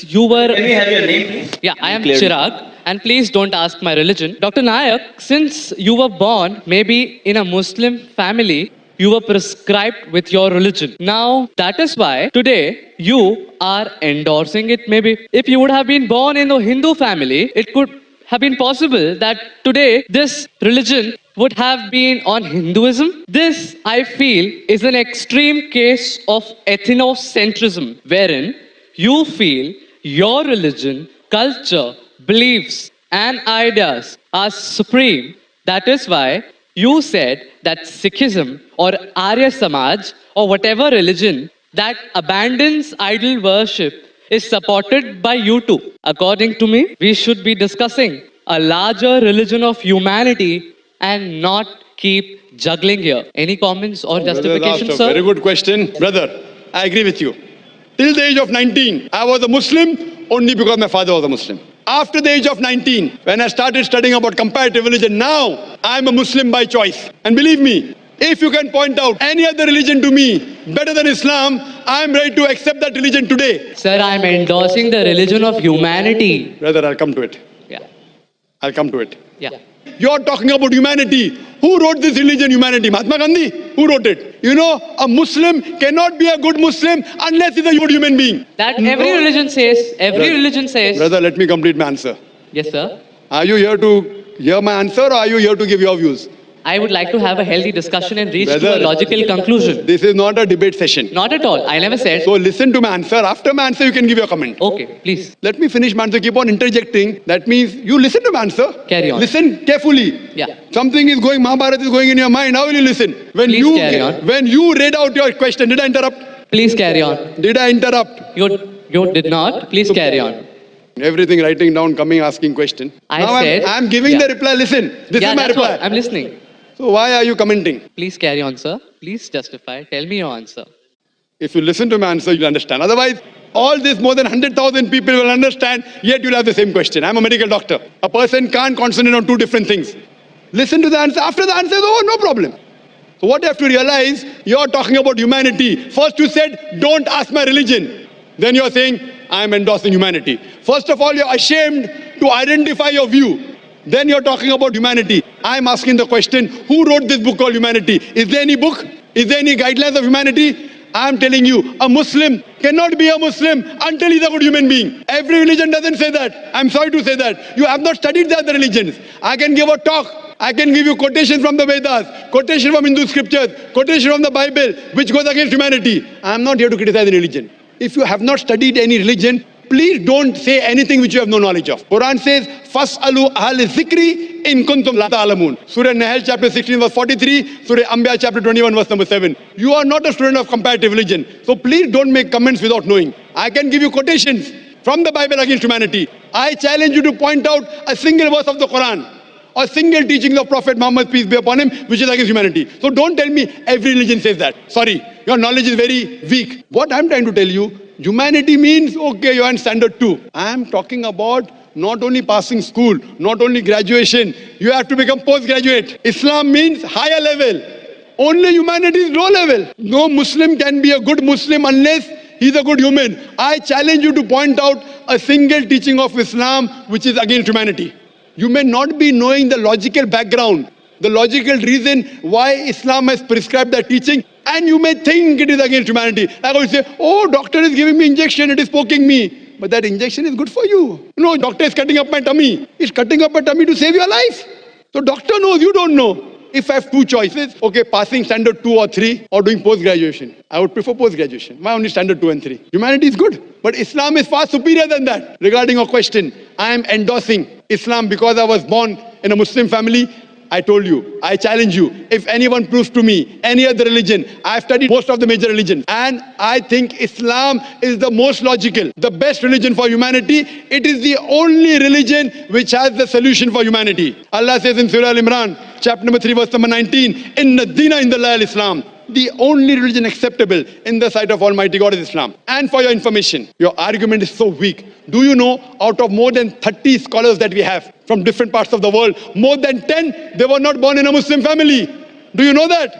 you were... Can we have your name, please? Yeah, I am Chirag. And please don't ask my religion. Dr. Naik, since you were born maybe in a Muslim family, you were prescribed with your religion. Now, that is why today you are endorsing it maybe. If you would have been born in a Hindu family, it could have been possible that today this religion would have been on Hinduism. This, I feel, is an extreme case of ethnocentrism, wherein you feel your religion, culture, beliefs and ideas are supreme. That is why you said that Sikhism or Arya Samaj or whatever religion that abandons idol worship is supported by you too. According to me, we should be discussing a larger religion of humanity and not keep juggling here. Any comments or justification, sir? Very good question. Brother, I agree with you. Till the age of 19, I was a Muslim only because my father was a Muslim. After the age of 19, when I started studying about comparative religion, now I'm a Muslim by choice. And believe me, if you can point out any other religion to me better than Islam, I'm ready to accept that religion today. Sir, I'm endorsing the religion of humanity. Brother, I'll come to it. Yeah. I'll come to it. Yeah. You're talking about humanity. Who wrote this religion, humanity? Mahatma Gandhi? Who wrote it? You know, a Muslim cannot be a good Muslim unless he's a good human being. That every religion says, religion says. Brother, let me complete my answer. Yes, sir. Are you here to hear my answer or are you here to give your views? I would like to have a healthy discussion and reach to a logical conclusion. This is not a debate session. Not at all. I never said. So listen to my answer. After my answer, you can give your comment. Okay, please. Let me finish my answer. Keep on interjecting. That means you listen to my answer. Carry on. Listen carefully. Yeah. Something is going, Mahabharata is going in your mind. How will you listen? Please carry on. When you read out your question, did I interrupt? Please carry on. Did I interrupt? You did not. Please carry on. Everything writing down, coming, asking question. I'm giving the reply. Listen. This is my reply. I'm listening. So why are you commenting? Please carry on, sir. Please justify. Tell me your answer. If you listen to my answer, you'll understand. Otherwise, all this more than 100,000 people will understand, yet you'll have the same question. I'm a medical doctor. A person can't concentrate on two different things. Listen to the answer. After the answer is over, no problem. So what you have to realize, you're talking about humanity. First you said, don't ask my religion. Then you're saying, I'm endorsing humanity. First of all, you're ashamed to identify your view. Then you're talking about humanity. I'm asking the question, who wrote this book called Humanity? Is there any book? Is there any guidelines of humanity? I'm telling you, a Muslim cannot be a Muslim until he's a good human being. Every religion doesn't say that. I'm sorry to say that. You have not studied the other religions. I can give a talk. I can give you quotations from the Vedas, quotation from Hindu scriptures, quotation from the Bible, which goes against humanity. I'm not here to criticize any religion. If you have not studied any religion, please don't say anything which you have no knowledge of. Quran says, "Fas'alu ahl zikri in kuntum la ta'lamun." Surah Nahl chapter 16 verse 43, Surah Anbiya chapter 21 verse number 7. You are not a student of comparative religion. So please don't make comments without knowing. I can give you quotations from the Bible against humanity. I challenge you to point out a single verse of the Quran or single teaching of Prophet Muhammad, peace be upon him, which is against humanity. So don't tell me every religion says that. Sorry, your knowledge is very weak. What I'm trying to tell you, humanity means, okay, you're in standard 2. I'm talking about not only passing school, not only graduation, you have to become postgraduate. Islam means higher level. Only humanity is low level. No Muslim can be a good Muslim unless he's a good human. I challenge you to point out a single teaching of Islam which is against humanity. You may not be knowing the logical background, the logical reason why Islam has prescribed that teaching, and you may think it is against humanity. Like I would say, oh, doctor is giving me injection, it is poking me. But that injection is good for you. No, doctor is cutting up my tummy. He's cutting up my tummy to save your life. So doctor knows, you don't know. If I have two choices, okay, passing standard 2 or 3 or doing post-graduation, I would prefer post-graduation. Why only standard 2 and 3? Humanity is good. But Islam is far superior than that. Regarding your question, I am endorsing Islam because I was born in a Muslim family. I told you, I challenge you, if anyone proves to me any other religion, I've studied most of the major religions, and I think Islam is the most logical, the best religion for humanity. It is the only religion which has the solution for humanity. Allah says in Surah Al-Imran, chapter number 3, verse number 19, Inna Dina Indallahi al-Islam. The only religion acceptable in the sight of Almighty God is Islam. And for your information, your argument is so weak. Do you know, out of more than 30 scholars that we have from different parts of the world, more than 10, they were not born in a Muslim family. Do you know that?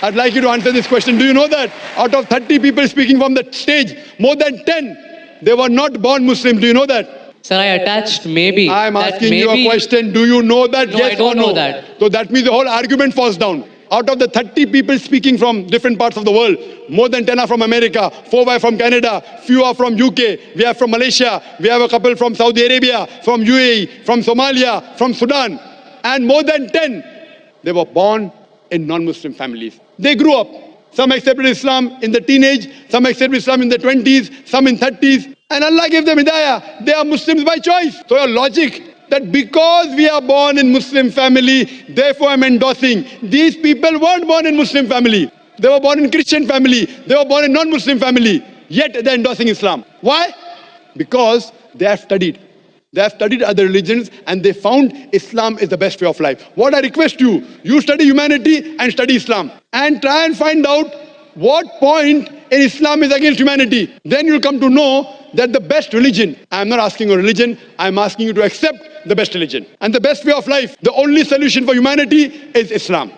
I'd like you to answer this question. Do you know that? Out of 30 people speaking from the stage, more than 10 They were not born Muslims. Do you know that? Sir, I attached maybe. I'm that asking you a maybe- question. Do you know that? No, Yes I don't or no? know that. So that means the whole argument falls down. Out of the 30 people speaking from different parts of the world, more than 10 are from America, 4 are from Canada, few are from UK, we have from Malaysia, we have a couple from Saudi Arabia, from UAE, from Somalia, from Sudan, and more than 10, they were born in non-Muslim families. They grew up. Some accepted Islam in the teenage, some accepted Islam in the 20s, some in 30s, and Allah gave them hidayah. They are Muslims by choice. So your logic that because we are born in Muslim family, therefore I'm endorsing. These people weren't born in Muslim family. They were born in Christian family. They were born in non-Muslim family. Yet they're endorsing Islam. Why? Because they have studied. They have studied other religions and they found Islam is the best way of life. What I request you, you study humanity and study Islam. And try and find out what point in Islam is against humanity. Then you'll come to know that the best religion, I'm not asking you a religion, I'm asking you to accept the best religion. And the best way of life, the only solution for humanity is Islam.